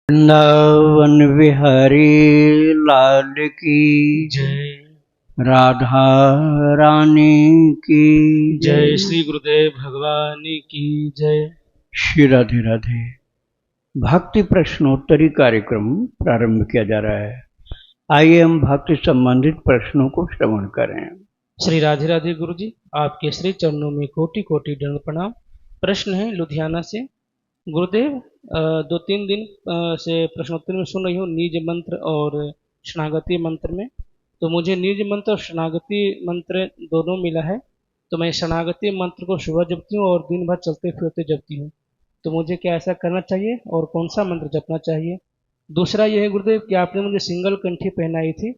वृंदावन विहारी लाल की जय। राधा रानी की जय श्री गुरुदेव भगवान की जय। श्री राधे राधे। भक्ति प्रश्नोत्तरी कार्यक्रम प्रारंभ किया जा रहा है। आइए हम भक्ति संबंधित प्रश्नों को श्रवण करें। श्री राधे राधे गुरु जी, आपके श्री चरणों में कोटि कोटि दंड प्रणाम। प्रश्न है लुधियाना से। गुरुदेव, 2-3 दिन से प्रश्नोत्तरी में सुन रही हूँ निज मंत्र और शरणागति मंत्र में। तो मुझे निज मंत्र और शरणागति मंत्र दोनों मिला है। तो मैं शरणागति मंत्र को सुबह जपती हूँ और दिन भर चलते फिरते जपती हूँ। तो मुझे क्या ऐसा करना चाहिए और कौन सा मंत्र जपना चाहिए? दूसरा यह है गुरुदेव कि आपने मुझे सिंगल कंठी पहनाई थी,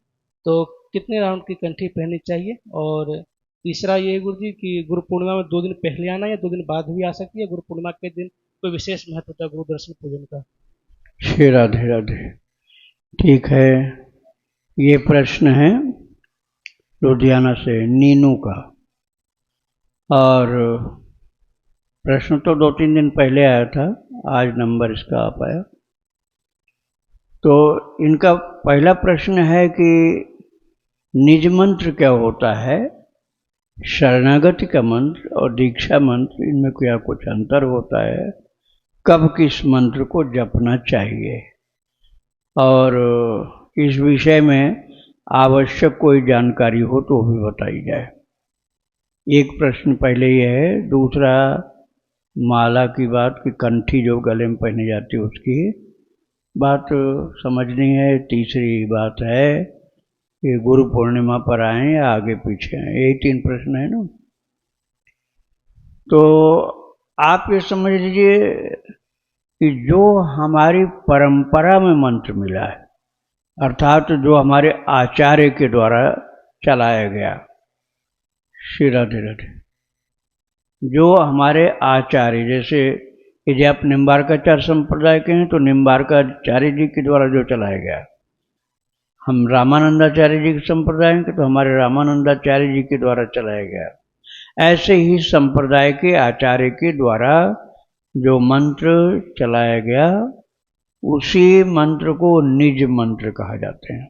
तो कितने राउंड की कंठी पहननी चाहिए? और तीसरा ये है गुरु जी कि गुरु पूर्णिमा में 2 दिन पहले आना या 2 दिन बाद भी आ सकती है? गुरु पूर्णिमा के दिन कोई विशेष महत्व होता है गुरु दर्शन पूजन का? श्री राधे राधे। ठीक है, ये प्रश्न है लुधियाना से नीनू का। और प्रश्न तो 2-3 दिन पहले आया था, आज नंबर इसका आ पाया। तो इनका पहला प्रश्न है कि निज मंत्र क्या होता है, शरणागति का मंत्र और दीक्षा मंत्र, इनमें क्या कुछ अंतर होता है, कब किस मंत्र को जपना चाहिए, और इस विषय में आवश्यक कोई जानकारी हो तो भी बताई जाए। एक प्रश्न पहले ये है। दूसरा माला की बात कि कंठी जो गले में पहनी जाती है उसकी बात समझनी है। तीसरी बात है कि गुरु पूर्णिमा पर आए या आगे पीछे आए। यही 3 प्रश्न है ना। तो आप ये समझ लीजिए कि जो हमारी परंपरा में मंत्र मिला है, अर्थात जो हमारे आचार्य के द्वारा चलाया गया, श्री राधे राधे, जो हमारे आचार्य, जैसे यदि आप निम्बार्काचार्य संप्रदाय के हैं तो निम्बार्काचार्य जी के द्वारा जो चलाया गया, हम रामानंदाचार्य जी के संप्रदाय के तो हमारे रामानंदाचार्य जी के द्वारा चलाया गया। ऐसे ही संप्रदाय के आचार्य के द्वारा जो मंत्र चलाया गया उसी मंत्र को निज मंत्र कहा जाते हैं।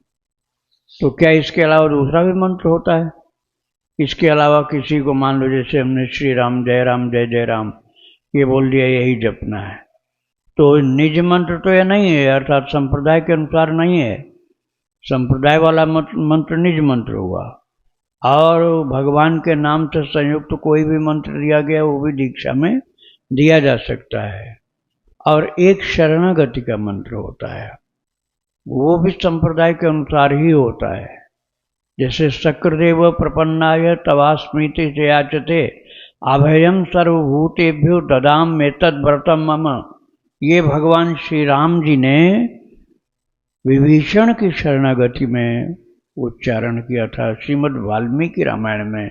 तो क्या इसके अलावा दूसरा भी मंत्र होता है? इसके अलावा किसी को मान लो जैसे हमने श्री राम जय जय राम ये बोल दिया, यही जपना है, तो निज मंत्र तो यह नहीं है, अर्थात संप्रदाय के अनुसार नहीं है। संप्रदाय वाला मंत्र निज मंत्र हुआ, और भगवान के नाम से संयुक्त कोई भी मंत्र दिया गया वो भी दीक्षा में दिया जा सकता है। और एक शरणागति का मंत्र होता है, वो भी संप्रदाय के अनुसार ही होता है। जैसे शक्रदेव प्रपन्नाय तवास्मीति याचते अभयम सर्वभूतेभ्यो ददाम मेतद व्रतम मम, ये भगवान श्री राम जी ने विभीषण की शरणागति में उच्चारण किया था। श्रीमद् वाल्मीकि रामायण में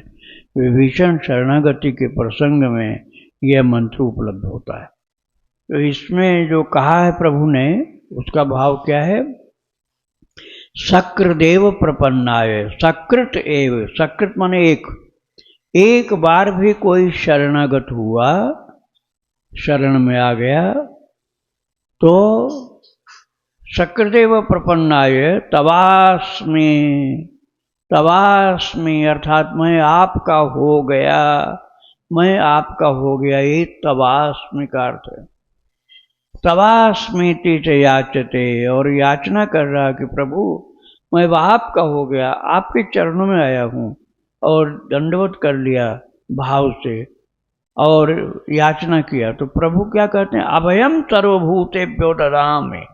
विभीषण शरणागति के प्रसंग में यह मंत्र उपलब्ध होता है। तो इसमें जो कहा है प्रभु ने, उसका भाव क्या है? शक्रदेव प्रपन्नाय, सकृत एव, सकृत माने एक बार भी कोई शरणागत हुआ, शरण में आ गया, तो शक्रदेव प्रपन्नाय तवास्मि, तवास्मि अर्थात मैं आपका हो गया, मैं आपका हो गया, ये तवास्मि का अर्थ है। तवास्मीति च याचते, और याचना कर रहा कि प्रभु मैं आपका हो गया, आपके चरणों में आया हूँ, और दंडवत कर लिया भाव से और याचना किया। तो प्रभु क्या कहते हैं? अभयम सर्वभूतेभ्यो ददामि,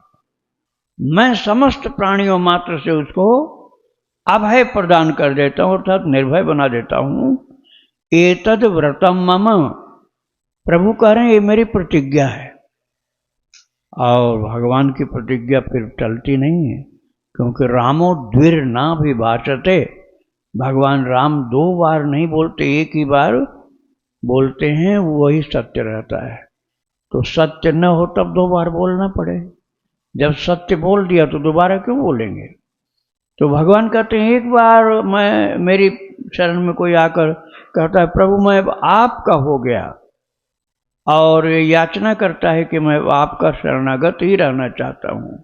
मैं समस्त प्राणियों मात्र से उसको अभय प्रदान कर देता हूँ, अर्थात निर्भय बना देता हूँ। एतद व्रतम मम, प्रभु कह रहे हैं ये मेरी प्रतिज्ञा है। और भगवान की प्रतिज्ञा फिर टलती नहीं है, क्योंकि रामो द्विर ना भी भाषते, भगवान राम 2 बार नहीं बोलते, एक ही बार बोलते हैं, वही सत्य रहता है। तो सत्य न हो तब 2 बार बोलना पड़े, जब सत्य बोल दिया तो दोबारा क्यों बोलेंगे? तो भगवान कहते हैं एक बार मैं, मेरी शरण में कोई आकर कहता है प्रभु मैं आपका हो गया, और याचना करता है कि मैं आपका शरणागत ही रहना चाहता हूँ।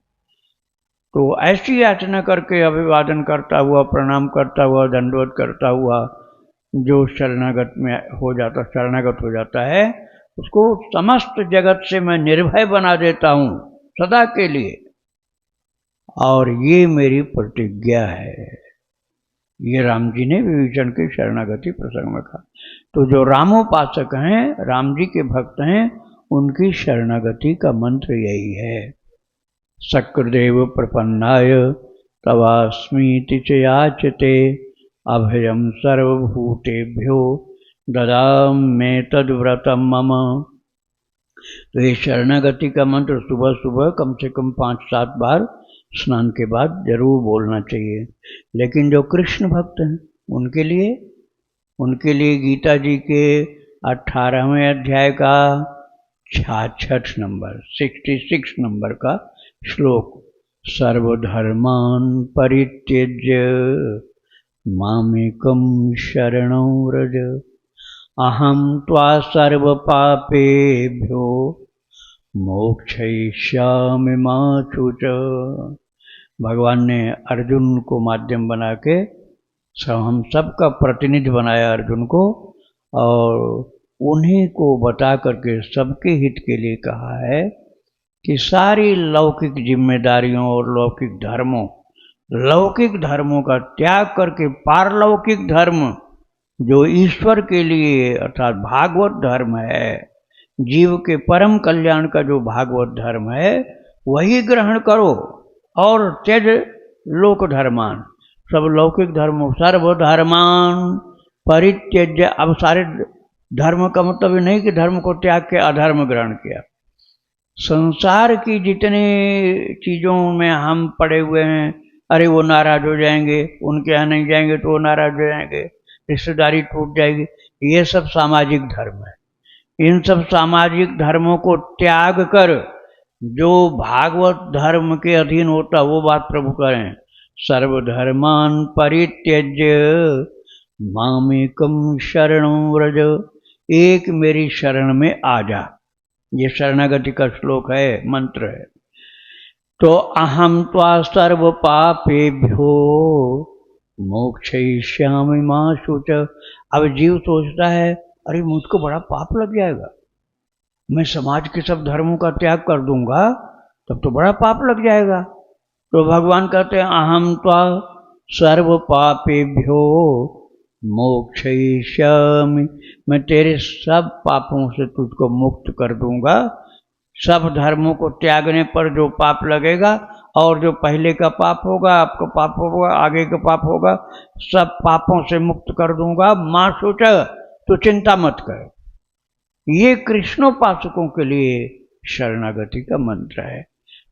तो ऐसी याचना करके अभिवादन करता हुआ, प्रणाम करता हुआ, दंडवत करता हुआ जो शरणागत हो जाता है, उसको समस्त जगत से मैं निर्भय बना देता हूँ सदा के लिए। और ये मेरी प्रतिज्ञा है। ये राम जी ने विभीषण की शरणागति प्रसंग में कहा। तो जो रामोपासक हैं, राम जी के भक्त हैं, उनकी शरणागति का मंत्र यही है, शक्रदेव प्रपन्नाय तवास्मीति च याचते अभयम सर्वभूतेभ्यो ददाम्ये तद्व्रतम मम। तो ये शरणागति का मंत्र सुबह सुबह कम से कम 5-7 बार स्नान के बाद जरूर बोलना चाहिए। लेकिन जो कृष्ण भक्त हैं उनके लिए गीता जी के 18वें अध्याय का 66 नंबर का श्लोक, सर्वधर्मान् परित्यज्य मामेकं शरणं व्रज अहं त्वा सर्वपापेभ्यो मोक्षयिष्यामि मा शुच। भगवान ने अर्जुन को माध्यम बना के हम सबका प्रतिनिधि बनाया अर्जुन को, और उन्हीं को बता करके सबके हित के लिए कहा है कि सारी लौकिक जिम्मेदारियों और लौकिक धर्मों का त्याग करके पारलौकिक धर्म जो ईश्वर के लिए अर्थात भागवत धर्म है, जीव के परम कल्याण का जो भागवत धर्म है, वही ग्रहण करो और त्यज लोक धर्मान। सब लौकिक धर्मों, सर्वधर्मान परित्यज्य। अब सारे धर्म का मतलब ये नहीं कि धर्म को त्याग के अधर्म ग्रहण किया। संसार की जितनी चीजों में हम पड़े हुए हैं, अरे वो नाराज हो जाएंगे, उनके यहाँ नहीं जाएंगे तो वो नाराज हो जाएंगे, रिश्तेदारी टूट जाएगी, ये सब सामाजिक धर्म है। इन सब सामाजिक धर्मों को त्याग कर जो भागवत धर्म के अधीन होता, वो बात प्रभु करें, सर्वधर्मान परित्यज्य मामेकं शरणं व्रज, एक मेरी शरण में आ जा। ये शरणागति का श्लोक है, मंत्र है। तो अहम त्वा सर्व पापेभ्यो मोक्षयिष्यामि मा शुच। अब जीव सोचता है, अरे मुझको बड़ा पाप लग जाएगा, मैं समाज के सब धर्मों का त्याग कर दूंगा तब तो बड़ा पाप लग जाएगा। तो भगवान कहते हैं, अहम त्वा सर्व पापेभ्यो मोक्षयिष्यामि, मैं तेरे सब पापों से तुझको मुक्त कर दूंगा। सब धर्मों को त्यागने पर जो पाप लगेगा, और जो पहले का पाप होगा, आपका पाप होगा, आगे का पाप होगा, सब पापों से मुक्त कर दूंगा। मां शुच, तो चिंता मत कर। ये कृष्णोपासकों के लिए शरणागति का मंत्र है।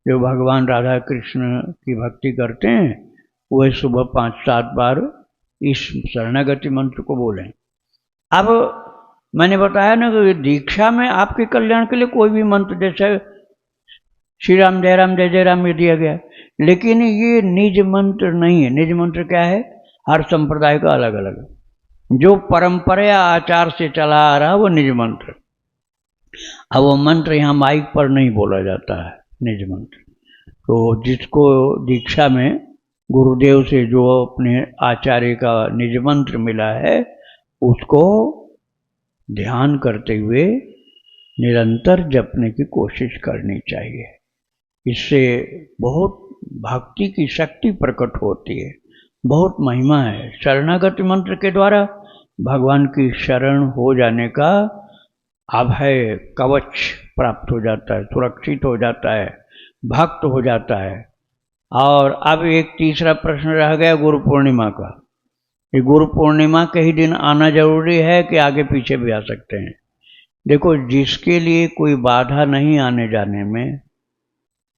जो भगवान राधा कृष्ण की भक्ति करते हैं, वह सुबह 5-7 बार इस शरणागति मंत्र को बोलें। अब मैंने बताया ना कि दीक्षा में आपके कल्याण के लिए कोई भी मंत्र, जैसे श्री राम जय जय राम ये दिया गया, लेकिन ये निज मंत्र नहीं है। निज मंत्र क्या है? हर संप्रदाय का अलग अलग, जो परंपरा या आचार से चला आ रहा वो निज मंत्र। अब वो मंत्र यहाँ माइक पर नहीं बोला जाता है, निज मंत्र। तो जिसको दीक्षा में गुरुदेव से जो अपने आचार्य का निज मंत्र मिला है, उसको ध्यान करते हुए निरंतर जपने की कोशिश करनी चाहिए। इससे बहुत भक्ति की शक्ति प्रकट होती है, बहुत महिमा है। शरणागति मंत्र के द्वारा भगवान की शरण हो जाने का अभय कवच प्राप्त हो जाता है, सुरक्षित हो जाता है, भक्त हो जाता है। और अब एक तीसरा प्रश्न रह गया गुरु पूर्णिमा का। ये गुरु पूर्णिमा के ही दिन आना जरूरी है कि आगे पीछे भी आ सकते हैं? देखो, जिसके लिए कोई बाधा नहीं आने जाने में,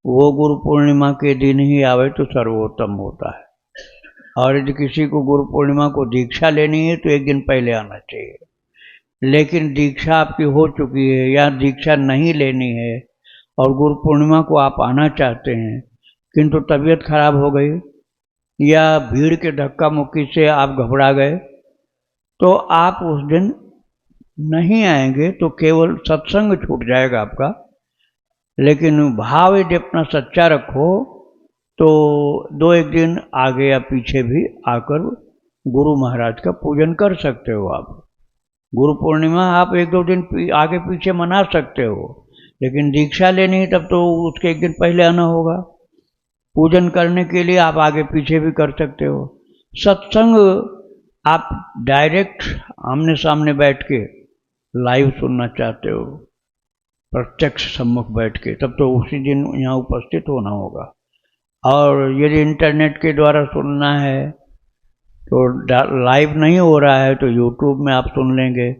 वो गुरु पूर्णिमा के दिन ही आवे तो सर्वोत्तम होता है। और यदि किसी को गुरु पूर्णिमा को दीक्षा लेनी है तो एक दिन पहले आना चाहिए। लेकिन दीक्षा आपकी हो चुकी है या दीक्षा नहीं लेनी है और गुरु पूर्णिमा को आप आना चाहते हैं, किंतु तबीयत खराब हो गई या भीड़ के धक्का मुक्की से आप घबरा गए, तो आप उस दिन नहीं आएंगे तो केवल सत्संग छूट जाएगा आपका, लेकिन भाव यदि अपना सच्चा रखो तो 2-1 दिन आगे या पीछे भी आकर गुरु महाराज का पूजन कर सकते हो आप। गुरु पूर्णिमा आप 1-2 दिन आगे पीछे मना सकते हो, लेकिन दीक्षा लेनी है तब तो उसके 1 दिन पहले आना होगा। पूजन करने के लिए आप आगे पीछे भी कर सकते हो। सत्संग आप डायरेक्ट आमने सामने बैठ के लाइव सुनना चाहते हो, प्रत्यक्ष सम्मुख बैठ के, तब तो उसी दिन यहाँ उपस्थित होना होगा। और यदि इंटरनेट के द्वारा सुनना है तो लाइव नहीं हो रहा है तो यूट्यूब में आप सुन लेंगे।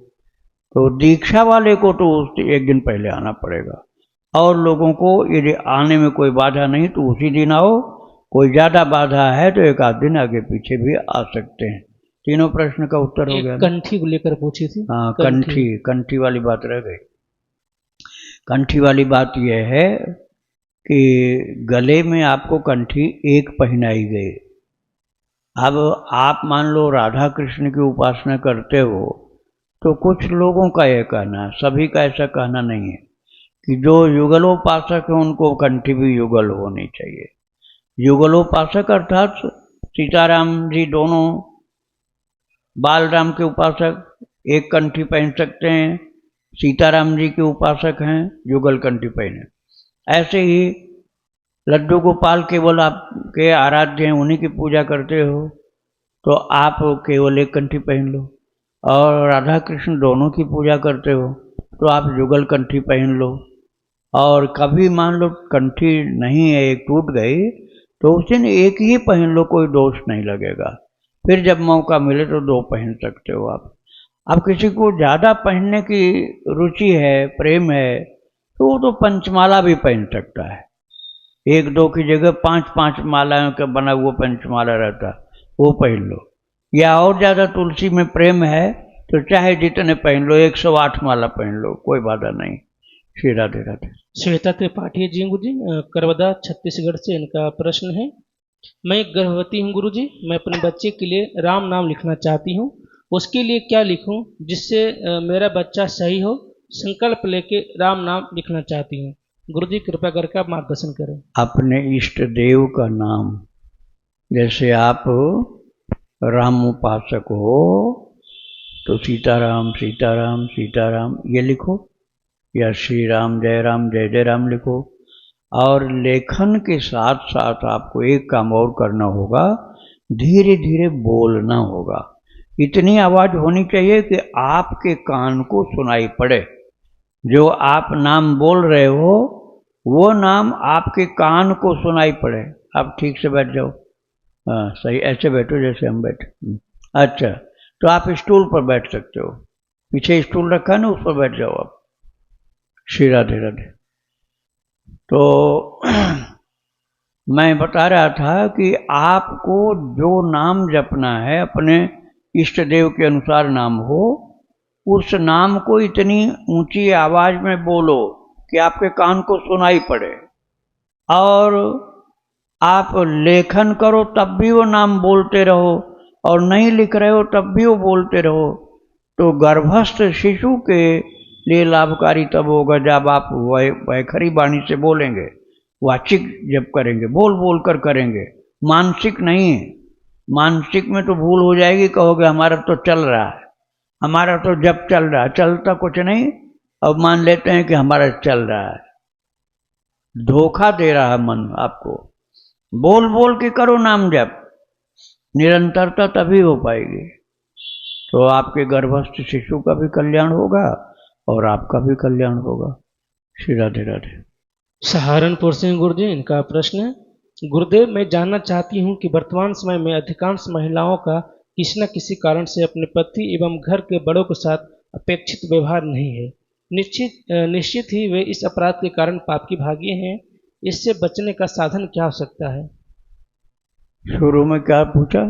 तो दीक्षा वाले को तो उस 1 दिन पहले आना पड़ेगा, और लोगों को यदि आने में कोई बाधा नहीं तो उसी दिन आओ। कोई ज़्यादा बाधा है तो 1-8 दिन आगे पीछे भी आ सकते हैं। तीनों प्रश्न का उत्तर हो गया। कंठी को लेकर पूछी थी। हाँ, कंठी वाली बात रह गई। कंठी वाली बात यह है कि गले में आपको कंठी एक पहनाई गई। अब आप मान लो राधा कृष्ण की उपासना करते हो तो कुछ लोगों का यह कहना है, सभी का ऐसा कहना नहीं है, कि जो युगलोपासक है उनको कंठी भी युगल होनी चाहिए। युगलोपासक अर्थात सीताराम जी दोनों, बालराम के उपासक एक कंठी पहन सकते हैं, सीताराम जी के उपासक हैं युगल कंठी पहने। ऐसे ही लड्डू गोपाल केवल आपके आराध्य हैं, उन्हीं की पूजा करते हो तो आप केवल एक कंठी पहन लो, और राधा कृष्ण दोनों की पूजा करते हो तो आप युगल कंठी पहन लो। और कभी मान लो कंठी नहीं है, एक टूट गई, तो उस दिन एक ही पहन लो, कोई दोष नहीं लगेगा। फिर जब मौका मिले तो 2 पहन सकते हो आप। अब किसी को ज़्यादा पहनने की रुचि है, प्रेम है, तो वो तो पंचमाला भी पहन सकता है। 1-2 की जगह 5-5 मालाओं का बना हुआ पंचमाला रहता, वो पहन लो। या और ज़्यादा तुलसी में प्रेम है तो चाहे जितने पहन लो, 108 माला पहन लो, कोई बाधा नहीं। श्री राधे राधे। श्वेता त्रिपाठी जी गुरुजी, करवदा छत्तीसगढ़ से इनका प्रश्न है। मैं एक गर्भवती हूँ गुरुजी, मैं अपने बच्चे के लिए राम नाम लिखना चाहती हूँ, उसके लिए क्या लिखूँ जिससे मेरा बच्चा सही हो? संकल्प लेके राम नाम लिखना चाहती हूँ गुरुजी, कृपया करके आप मार्गदर्शन करें। अपने इष्ट देव का नाम, जैसे आप राम उपासक हो तो सीताराम सीताराम सीताराम ये लिखो, या श्री राम जय जय राम लिखो। और लेखन के साथ साथ आपको एक काम और करना होगा, धीरे धीरे बोलना होगा। इतनी आवाज़ होनी चाहिए कि आपके कान को सुनाई पड़े। जो आप नाम बोल रहे हो वो नाम आपके कान को सुनाई पड़े। आप ठीक से बैठ जाओ। हाँ सही, ऐसे बैठो जैसे हम बैठे। अच्छा, तो आप स्टूल पर बैठ सकते हो, पीछे स्टूल रखा है ना, उस पर बैठ जाओ आप। श्री राधे राधे। तो मैं बता रहा था कि आपको जो नाम जपना है, अपने इष्ट देव के अनुसार नाम हो, उस नाम को इतनी ऊंची आवाज में बोलो कि आपके कान को सुनाई पड़े। और आप लेखन करो तब भी वो नाम बोलते रहो, और नहीं लिख रहे हो तब भी वो बोलते रहो। तो गर्भस्थ शिशु के लिए लाभकारी तब होगा जब आप वैखरी वाणी से बोलेंगे, वाचिक जब करेंगे, बोल बोल कर करेंगे, मानसिक नहीं। मानसिक में तो भूल हो जाएगी, कहोगे हमारा तो चल रहा है, हमारा तो जब चल रहा है। चलता कुछ नहीं, अब मान लेते हैं कि हमारा चल रहा है। धोखा दे रहा है मन आपको। बोल बोल के करो नाम जप, निरंतरता तभी हो पाएगी। तो आपके गर्भस्थ शिशु का भी कल्याण होगा और आपका भी कल्याण होगा। श्री राधे राधे। सहारनपुर से गुरुजी, इनका प्रश्न है, गुरुदेव मैं जानना चाहती हूँ कि वर्तमान समय में अधिकांश महिलाओं का किसी न किसी कारण से अपने पति एवं घर के बड़ों के साथ अपेक्षित व्यवहार नहीं है। निश्चित ही वे इस अपराध के कारण पाप की भागी हैं। इससे बचने का साधन क्या हो सकता है? शुरू में क्या पूछा?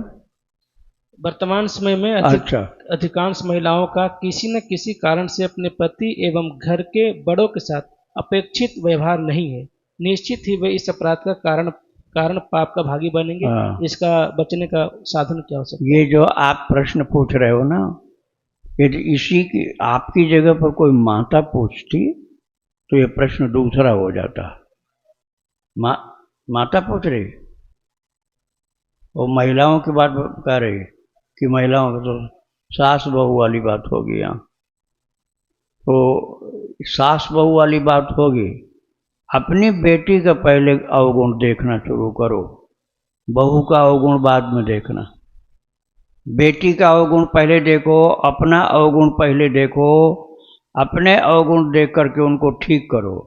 वर्तमान समय में अधिकांश महिलाओं का किसी न किसी कारण से अपने पति एवं घर के बड़ों के साथ अपेक्षित व्यवहार नहीं है। निश्चित ही वे इस अपराध का कारण पाप का भागी बनेंगे। इसका बचने का साधन क्या हो सकता है? ये जो आप प्रश्न पूछ रहे हो ना, यदि इसी की आपकी जगह पर कोई माता पूछती तो ये प्रश्न दूसरा हो जाता। माता पूछ रही, वो महिलाओं की बात कह रही कि महिलाओं की तो सास बहू वाली बात होगी यहाँ। तो सास बहू वाली बात होगी, अपनी बेटी का पहले अवगुण देखना शुरू करो, बहू का अवगुण बाद में देखना। बेटी का अवगुण पहले देखो, अपना अवगुण पहले देखो, अपने अवगुण देख करके उनको ठीक करो।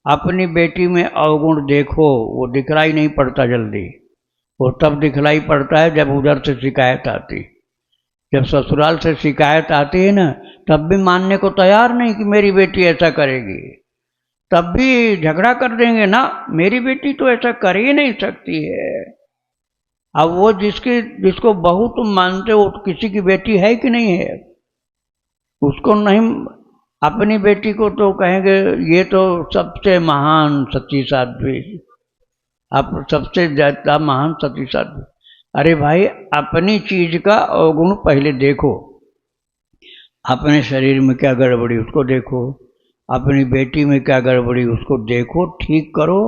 अपनी बेटी में अवगुण देखो, वो दिखलाई नहीं पड़ता जल्दी, वो तब दिखलाई पड़ता है जब उधर से शिकायत आती। जब ससुराल से शिकायत आती है ना, तब भी मानने को तैयार नहीं कि मेरी बेटी ऐसा करेगी, तब भी झगड़ा कर देंगे ना, मेरी बेटी तो ऐसा कर ही नहीं सकती है। अब वो जिसको बहू तुम मानते हो किसी की बेटी है कि नहीं है, उसको नहीं, अपनी बेटी को तो कहेंगे ये तो सबसे महान सती साध्वी, आप सबसे ज्यादा महान सती साध्वी। अरे भाई, अपनी चीज का अवगुण पहले देखो, अपने शरीर में क्या गड़बड़ी उसको देखो, अपनी बेटी में क्या गड़बड़ी उसको देखो, ठीक करो,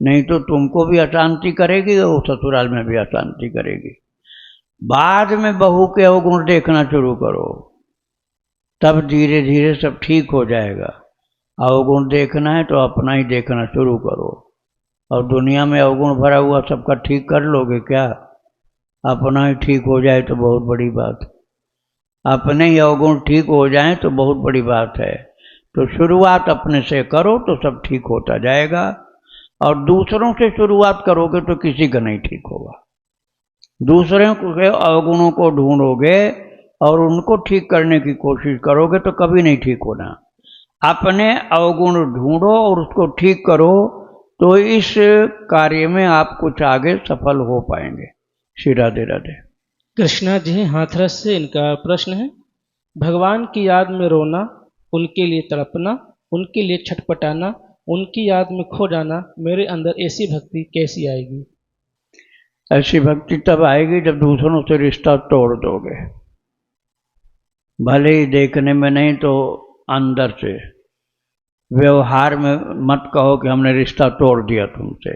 नहीं तो तुमको भी अशांति करेगी और ससुराल में भी अशांति करेगी। बाद में बहू के अवगुण देखना शुरू करो, तब धीरे धीरे सब ठीक हो जाएगा। अवगुण देखना है तो अपना ही देखना शुरू करो, और दुनिया में अवगुण भरा हुआ सबका ठीक कर लोगे क्या? अपना ही ठीक हो जाए तो बहुत बड़ी बात, अपने ही अवगुण ठीक हो जाए तो बहुत बड़ी बात है। तो शुरुआत अपने से करो तो सब ठीक होता जाएगा, और दूसरों से शुरुआत करोगे तो किसी का नहीं ठीक होगा। दूसरों के अवगुणों को ढूंढोगे और उनको ठीक करने की कोशिश करोगे तो कभी नहीं ठीक होना। अपने अवगुण ढूंढो और उसको ठीक करो, तो इस कार्य में आप कुछ आगे सफल हो पाएंगे। श्री राधे राधे। कृष्णा जी हाथरस से इनका प्रश्न है, भगवान की याद में रोना, उनके लिए तड़पना, उनके लिए छटपटाना, उनकी याद में खो जाना, मेरे अंदर ऐसी भक्ति कैसी आएगी? ऐसी भक्ति तब आएगी जब दूसरों से रिश्ता तोड़ दोगे, भले ही देखने में नहीं तो अंदर से। व्यवहार में मत कहो कि हमने रिश्ता तोड़ दिया तुमसे।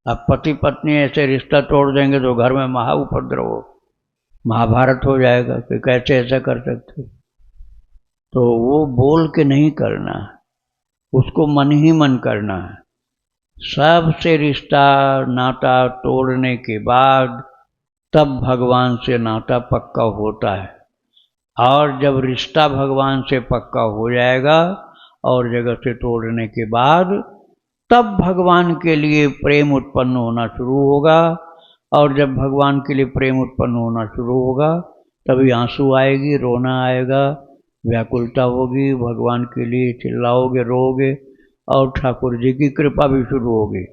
अब पति पत्नी ऐसे रिश्ता तोड़ देंगे तो घर में महाउपद्रव, महाभारत हो जाएगा कि कैसे ऐसा कर सकते। तो वो बोल के नहीं करना, उसको मन ही मन करना है। सबसे रिश्ता नाता तोड़ने के बाद तब भगवान से नाता पक्का होता है, और जब रिश्ता भगवान से पक्का हो जाएगा और जगत से तोड़ने के बाद तब भगवान के लिए प्रेम उत्पन्न होना शुरू होगा, और जब भगवान के लिए प्रेम उत्पन्न होना शुरू होगा तभी आंसू आएगी, रोना आएगा, व्याकुलता होगी, भगवान के लिए चिल्लाओगे, रोओगे, और ठाकुर जी की कृपा भी शुरू होगी।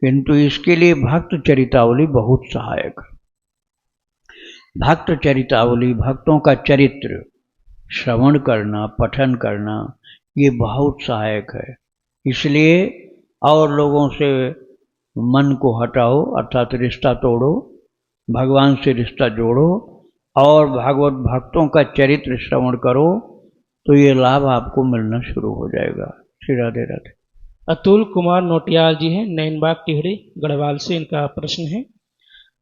किंतु इसके लिए भक्त चरितावली बहुत सहायक है। भक्त चरितावली, भक्तों का चरित्र श्रवण करना, पठन करना, ये बहुत सहायक है। इसलिए और लोगों से मन को हटाओ, अर्थात रिश्ता तोड़ो, भगवान से रिश्ता जोड़ो, और भागवत भक्तों का चरित्र श्रवण करो, तो ये लाभ आपको मिलना शुरू हो जाएगा। श्री राधे राधे। अतुल कुमार नोटियाल जी हैं, नैनबाग टिहड़ी गढ़वाल से, इनका प्रश्न है,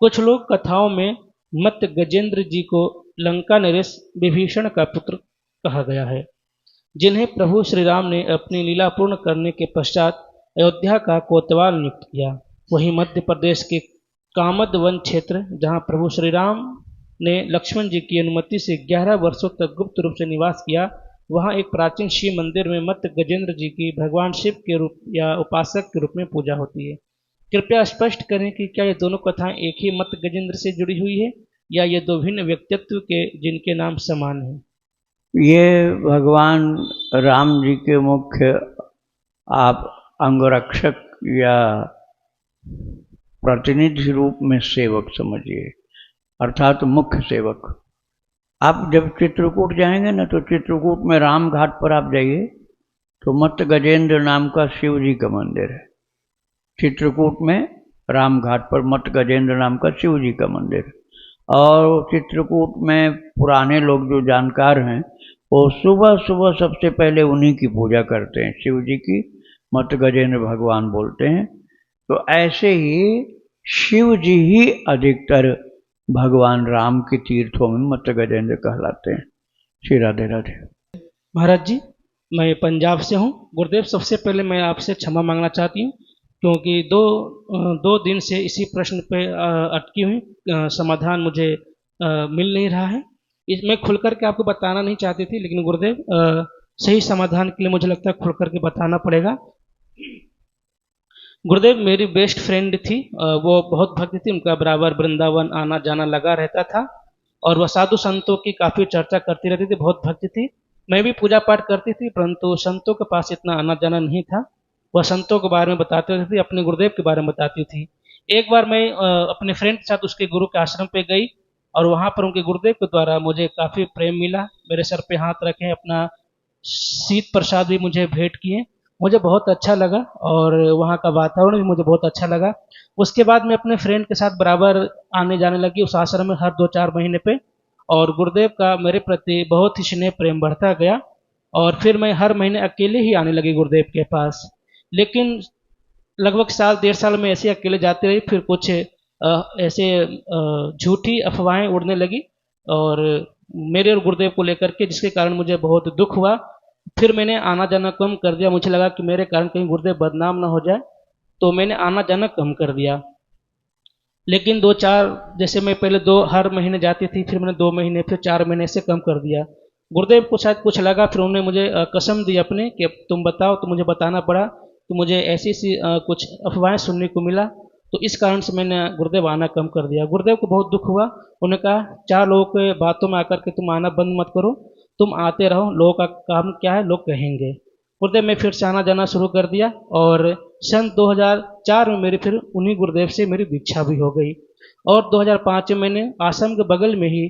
कुछ लोग कथाओं में मत गजेंद्र जी को लंका नरेश विभीषण का पुत्र कहा गया है, जिन्हें प्रभु श्री राम ने अपनी लीला पूर्ण करने के पश्चात अयोध्या का कोतवाल नियुक्त किया। वहीं मध्य प्रदेश के कामद वन क्षेत्र, जहां प्रभु श्री राम ने लक्ष्मण जी की अनुमति से 11 वर्षों तक गुप्त रूप से निवास किया, वहां एक प्राचीन शिव मंदिर में मत गजेंद्र जी की भगवान शिव के रूप या उपासक के रूप में पूजा होती है। कृपया स्पष्ट करें कि क्या ये दोनों कथाएं एक ही मत गजेंद्र से जुड़ी हुई है, या ये दो भिन्न व्यक्तित्व के जिनके नाम समान हैं? ये भगवान राम जी के मुख्य आप अंगरक्षक या प्रतिनिधि रूप में सेवक समझिए, अर्थात मुख्य सेवक। आप जब चित्रकूट जाएंगे ना, तो चित्रकूट में राम घाट पर आप जाइए तो मत गजेंद्र नाम का शिव जी का मंदिर है। चित्रकूट में राम घाट पर मत गजेंद्र नाम का शिव जी का मंदिर। और चित्रकूट में पुराने लोग जो जानकार हैं वो सुबह सुबह सबसे पहले उन्हीं की पूजा करते हैं, शिव जी की मत गजेंद्र भगवान बोलते हैं। तो ऐसे ही शिव जी ही अधिकतर भगवान राम के तीर्थों में मत गजेंद्र कहलाते हैं। श्री राधे राधे। महाराज जी, मैं पंजाब से हूँ। गुरुदेव, सबसे पहले मैं आपसे क्षमा मांगना चाहती हूँ, क्योंकि दो दिन से इसी प्रश्न पे अटकी हुई समाधान मुझे मिल नहीं रहा है। मैं खुल करके आपको बताना नहीं चाहती थी, लेकिन गुरुदेव सही समाधान के लिए मुझे लगता है खुल करके बताना पड़ेगा। गुरुदेव, मेरी बेस्ट फ्रेंड थी, वो बहुत भक्त थी, उनका बराबर वृंदावन आना जाना लगा रहता था, और वह साधु संतों की काफ़ी चर्चा करती रहती थी, बहुत भक्त थी। मैं भी पूजा पाठ करती थी, परंतु संतों के पास इतना आना जाना नहीं था। वह संतों के बारे में बताती रहती थी, अपने गुरुदेव के बारे में बताती थी। एक बार मैं अपने फ्रेंड के साथ उसके गुरु के आश्रम पे गई, और वहाँ पर उनके गुरुदेव के द्वारा मुझे काफ़ी प्रेम मिला। मेरे सर पे हाथ रखे, अपना शीत प्रसाद भी मुझे भेंट किए। मुझे बहुत अच्छा लगा, और वहाँ का वातावरण भी मुझे बहुत अच्छा लगा। उसके बाद मैं अपने फ्रेंड के साथ बराबर आने जाने लगी उस आश्रम में, हर 2-4 महीने पे, और गुरुदेव का मेरे प्रति बहुत ही स्नेह प्रेम बढ़ता गया। और फिर मैं हर महीने अकेले ही आने लगी गुरुदेव के पास। लेकिन लगभग साल 1.5 साल में ऐसे अकेले जाते रही, फिर कुछ ऐसे झूठी अफवाहें उड़ने लगी और मेरे और गुरुदेव को लेकर के, जिसके कारण मुझे बहुत दुख हुआ। फिर मैंने आना जाना कम कर दिया। मुझे लगा कि मेरे कारण कहीं गुरुदेव बदनाम ना हो जाए, तो मैंने आना जाना कम कर दिया। लेकिन 2-4, जैसे मैं पहले हर महीने जाती थी, फिर मैंने 2 महीने, फिर 4 महीने से कम कर दिया। गुरुदेव को शायद कुछ लगा, फिर उन्होंने मुझे कसम दी अपने कि अब तुम बताओ, तो मुझे बताना पड़ा। तो मुझे ऐसी सी कुछ अफवाहें सुनने को मिला, तो इस कारण से मैंने गुरुदेव आना कम कर दिया। गुरुदेव को बहुत दुख हुआ। उन्होंने कहा, 4 लोगों के बातों में आकर के तुम आना बंद मत करो, तुम आते रहो, लोगों का काम क्या है लोग कहेंगे। गुरुदेव मैं फिर से आना जाना शुरू कर दिया, और सन 2004 में मेरी फिर उन्हीं गुरुदेव से मेरी दीक्षा भी हो गई। और 2005 में मैंने आश्रम के बगल में ही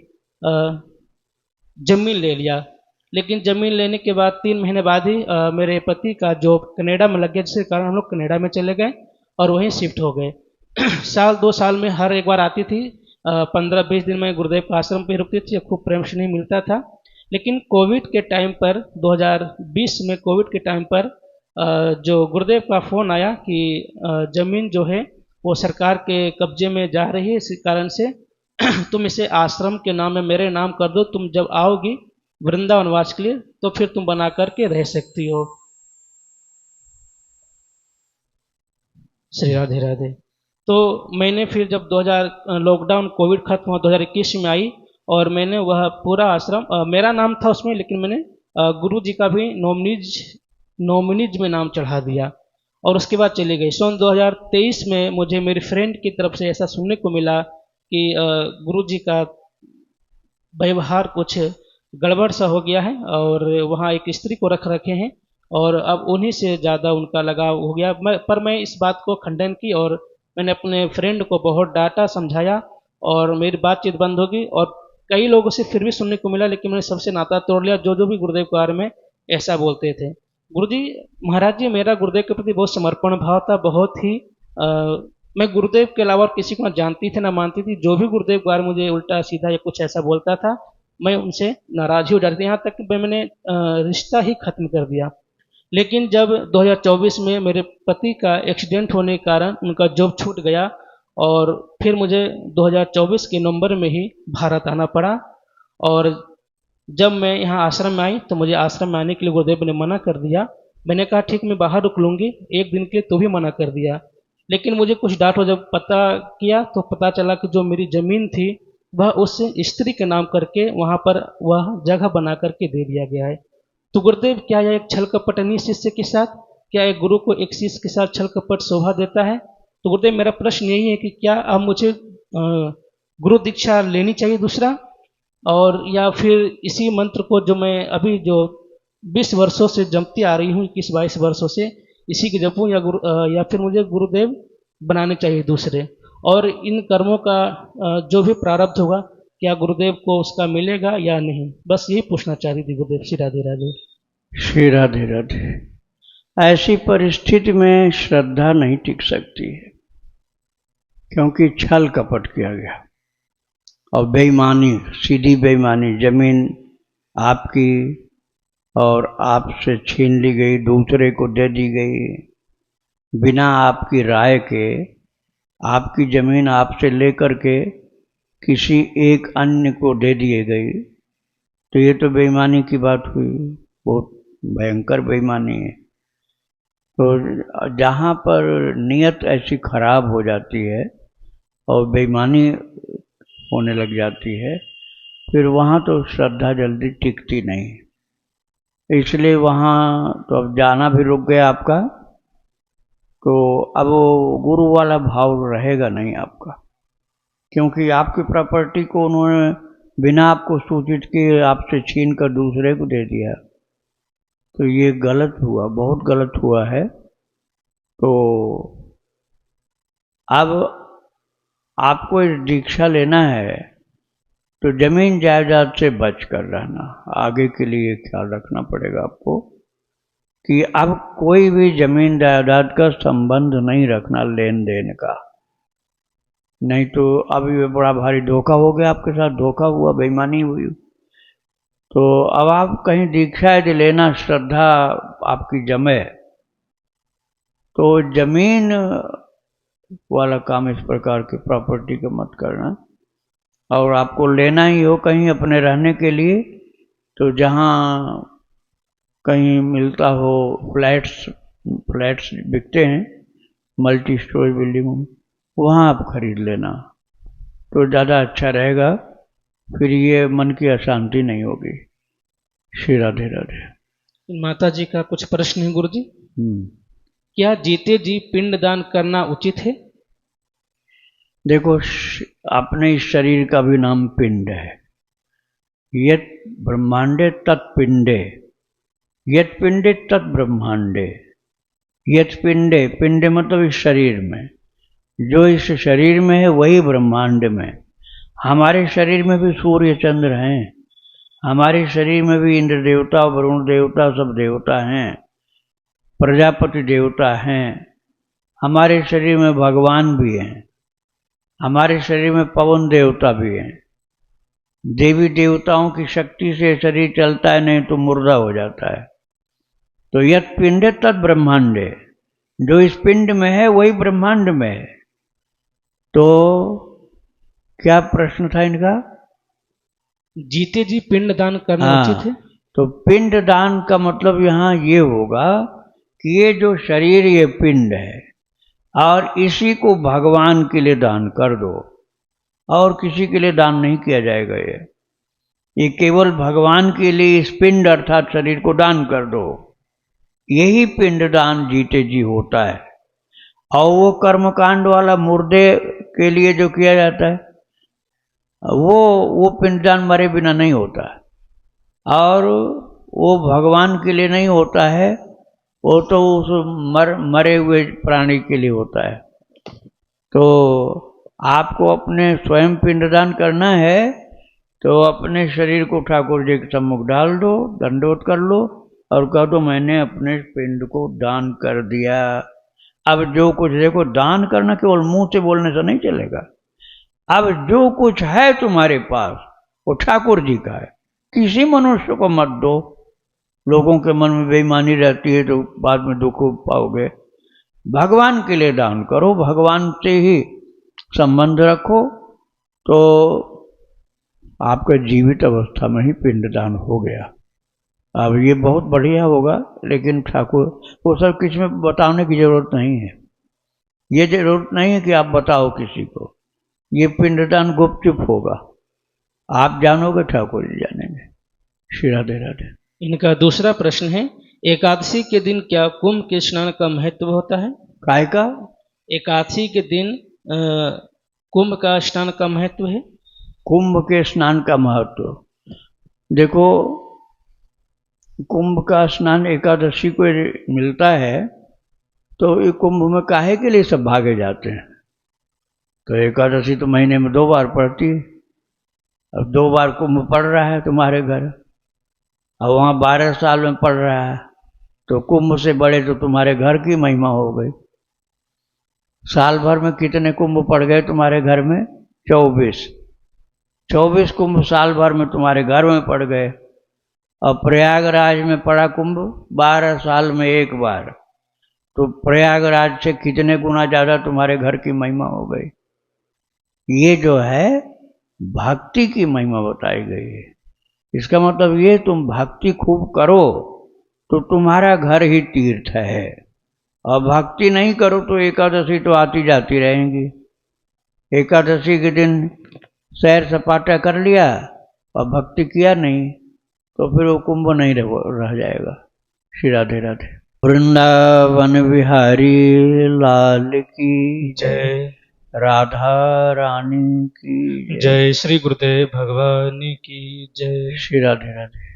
जमीन ले लिया। लेकिन जमीन लेने के बाद 3 महीने बाद ही मेरे पति का जॉब कनाडा में लग गया, जिसके कारण हम लोग कनाडा में चले गए और वहीं शिफ्ट हो गए। साल 2 साल में हर एक बार आती थी, 15-20 दिन में गुरुदेव का आश्रम पे रुकती थी, खूब प्रेम स्नेह मिलता था। लेकिन कोविड के टाइम पर, 2020 में कोविड के टाइम पर जो गुरुदेव का फ़ोन आया कि ज़मीन जो है वो सरकार के कब्जे में जा रही है, इसी कारण से तुम इसे आश्रम के नाम में मेरे नाम कर दो, तुम जब आओगी वृंदावनवास के लिए तो फिर तुम बना करके रह सकती हो। श्री राधे राधे। तो मैंने फिर जब 2000 लॉकडाउन कोविड खत्म हुआ 2021 में आई, और मैंने वह पूरा आश्रम, मेरा नाम था उसमें, लेकिन मैंने गुरु जी का भी नॉमिनीज में नाम चढ़ा दिया, और उसके बाद चली गई। सन 2023 में मुझे मेरी फ्रेंड की तरफ से ऐसा सुनने को मिला कि गुरु जी का व्यवहार कुछ गड़बड़ सा हो गया है, और वहाँ एक स्त्री को रखे हैं, और अब उन्हीं से ज़्यादा उनका लगाव हो गया। पर मैं इस बात को खंडन की, और मैंने अपने फ्रेंड को बहुत डांटा, समझाया, और मेरी बातचीत बंद हो गई। और कई लोगों से फिर भी सुनने को मिला, लेकिन मैंने सबसे नाता तोड़ लिया जो भी गुरुदेव के बारे में ऐसा बोलते थे। गुरुजी महाराज जी, मेरा गुरुदेव के प्रति बहुत समर्पण भाव था, बहुत ही मैं गुरुदेव के अलावा किसी को ना जानती थी ना मानती थी। जो भी गुरुदेव के बारे में मुझे उल्टा सीधा या कुछ ऐसा बोलता था, मैं उनसे नाराज ही हो जाती थी, यहाँ तक कि मैंने रिश्ता ही खत्म कर दिया। लेकिन जब 2024 में मेरे पति का एक्सीडेंट होने के कारण उनका जॉब छूट गया, और फिर मुझे 2024 के नवंबर में ही भारत आना पड़ा। और जब मैं यहाँ आश्रम में आई तो मुझे आश्रम में आने के लिए गुरुदेव ने मना कर दिया। मैंने कहा ठीक, मैं बाहर रुक लूँगी, एक दिन के लिए, तो भी मना कर दिया। लेकिन मुझे कुछ डांट हो, जब पता किया तो पता चला कि जो मेरी ज़मीन थी वह उस स्त्री के नाम करके वहाँ पर वह जगह बना करके दे दिया गया है। तो गुरुदेव, क्या यह एक छल कपट नहीं शिष्य के साथ? क्या एक गुरु को एक शिष्य के साथ छल कपट शोभा देता है? तो गुरुदेव, मेरा प्रश्न यही है कि क्या अब मुझे गुरु दीक्षा लेनी चाहिए दूसरा, और या फिर इसी मंत्र को जो मैं अभी जो 20 वर्षों से जपती आ रही हूँ, 21-22 वर्षों से, इसी के जपूँ, या फिर मुझे गुरुदेव बनाने चाहिए दूसरे? और इन कर्मों का जो भी प्रारब्ध होगा, क्या गुरुदेव को उसका मिलेगा या नहीं? बस यही पूछना चाह रही थी गुरुदेव। श्री राधे राधे। श्री राधे राधे। ऐसी परिस्थिति में श्रद्धा नहीं टिक सकती है, क्योंकि छल कपट किया गया और बेईमानी, सीधी बेईमानी। जमीन आपकी और आपसे छीन ली गई, दूसरे को दे दी गई, बिना आपकी राय के आपकी जमीन आपसे लेकर के किसी एक अन्य को दे दिए गई, तो ये तो बेईमानी की बात हुई, बहुत भयंकर बेईमानी है। तो जहाँ पर नीयत ऐसी खराब हो जाती है और बेईमानी होने लग जाती है, फिर वहाँ तो श्रद्धा जल्दी टिकती नहीं। इसलिए वहाँ तो अब जाना भी रुक गया आपका, तो अब वो गुरु वाला भाव रहेगा नहीं आपका, क्योंकि आपकी प्रॉपर्टी को उन्होंने बिना आपको सूचित किए आपसे छीन कर दूसरे को दे दिया, तो ये गलत हुआ, बहुत गलत हुआ है। तो अब आपको इस दीक्षा लेना है तो जमीन जायदाद से बच कर रहना, आगे के लिए ख्याल रखना पड़ेगा आपको कि अब कोई भी जमीन जायदाद का संबंध नहीं रखना लेन देन का, नहीं तो अब ये बड़ा भारी धोखा हो गया, आपके साथ धोखा हुआ, बेईमानी हुई। तो अब आप कहीं दीक्षा यदि लेना, श्रद्धा आपकी जमे, तो जमीन वाला काम इस प्रकार की प्रॉपर्टी का मत करना। और आपको लेना ही हो कहीं अपने रहने के लिए, तो जहाँ कहीं मिलता हो, फ्लैट्स बिकते हैं मल्टी स्टोरी बिल्डिंगों में, वहाँ आप खरीद लेना तो ज़्यादा अच्छा रहेगा, फिर ये मन की अशांति नहीं होगी। श्री राधे राधे। माता जी का कुछ प्रश्न है गुरु जी। क्या जीते जी पिंडदान करना उचित है? देखो, अपने इस शरीर का भी नाम पिंड है। यत् ब्रह्मांडे तत्पिंडे, यत् पिंडे तत् ब्रह्मांडे। यत् पिंडे, पिंडे मतलब इस शरीर में, जो इस शरीर में है वही ब्रह्मांड में। हमारे शरीर में भी सूर्य चंद्र हैं, हमारे शरीर में भी इंद्र देवता, वरुण देवता, सब देवता हैं, प्रजापति देवता हैं, हमारे शरीर में भगवान भी हैं, हमारे शरीर में पवन देवता भी हैं। देवी देवताओं की शक्ति से शरीर चलता है, नहीं तो मुर्दा हो जाता है। तो यत् पिंडे तत् ब्रह्मांडे, जो इस पिंड में है वही ब्रह्मांड में है। तो क्या प्रश्न था इनका? जीते जी पिंड दान करना उचित है? तो पिंड दान का मतलब यहाँ ये होगा कि ये जो शरीर, ये पिंड है और इसी को भगवान के लिए दान कर दो, और किसी के लिए दान नहीं किया जाएगा। ये केवल भगवान के लिए इस पिंड अर्थात शरीर को दान कर दो, यही पिंड दान जीते जी होता है। और वो कर्मकांड वाला मुर्दे के लिए जो किया जाता है, वो पिंडदान मरे बिना नहीं होता है, और वो भगवान के लिए नहीं होता है, वो तो उस मरे हुए प्राणी के लिए होता है। तो आपको अपने स्वयं पिंडदान करना है तो अपने शरीर को ठाकुर जी के सम्मुख डाल दो, दंडोत कर लो और कह दो मैंने अपने पिंड को दान कर दिया। अब जो कुछ, देखो दान करना केवल मुंह से बोलने से नहीं चलेगा। अब जो कुछ है तुम्हारे पास वो ठाकुर जी का है, किसी मनुष्य को मत दो। लोगों के मन में बेईमानी रहती है तो बाद में दुख पाओगे। भगवान के लिए दान करो, भगवान से ही संबंध रखो, तो आपका जीवित अवस्था में ही पिंडदान हो गया। अब ये बहुत बढ़िया होगा, लेकिन ठाकुर वो सब किसी में बताने की जरूरत नहीं है। ये जरूरत नहीं है कि आप बताओ किसी को, ये पिंडदान गुपचुप होगा, आप जानोगे, ठाकुर जी जानेंगे। श्री राधे राधे। इनका दूसरा प्रश्न है, एकादशी के दिन क्या कुंभ के स्नान का महत्व होता है? काय का? एकादशी के दिन कुंभ का स्नान का महत्व है। कुंभ के स्नान का महत्व, देखो कुंभ का स्नान एकादशी को मिलता है, तो ये कुंभ में काहे के लिए सब भागे जाते हैं? तो एकादशी तो महीने में 2 बार पड़ती है, अब 2 बार कुंभ पड़ रहा है तुम्हारे घर, और वहाँ 12 साल में पड़ रहा है, तो कुंभ से बड़े तो तुम्हारे घर की महिमा हो गई। साल भर में कितने कुंभ पड़ गए तुम्हारे घर में? 24 कुंभ साल भर में तुम्हारे घर में पड़ गए, और प्रयागराज में पड़ा कुंभ 12 साल में एक बार, तो प्रयागराज से कितने गुना ज्यादा तुम्हारे घर की महिमा हो गई। ये जो है भक्ति की महिमा बताई गई है। इसका मतलब ये तुम भक्ति खूब करो तो तुम्हारा घर ही तीर्थ है, और भक्ति नहीं करो तो एकादशी तो आती जाती रहेंगी। एकादशी के दिन सैर सपाटा कर लिया और भक्ति किया नहीं तो फिर वो कुंभ नहीं रह जाएगा। श्री राधे राधे। वृंदावन बिहारी लाल की जय। राधा रानी की जय। श्री गुरुदेव भगवान की जय। श्री राधे राधे।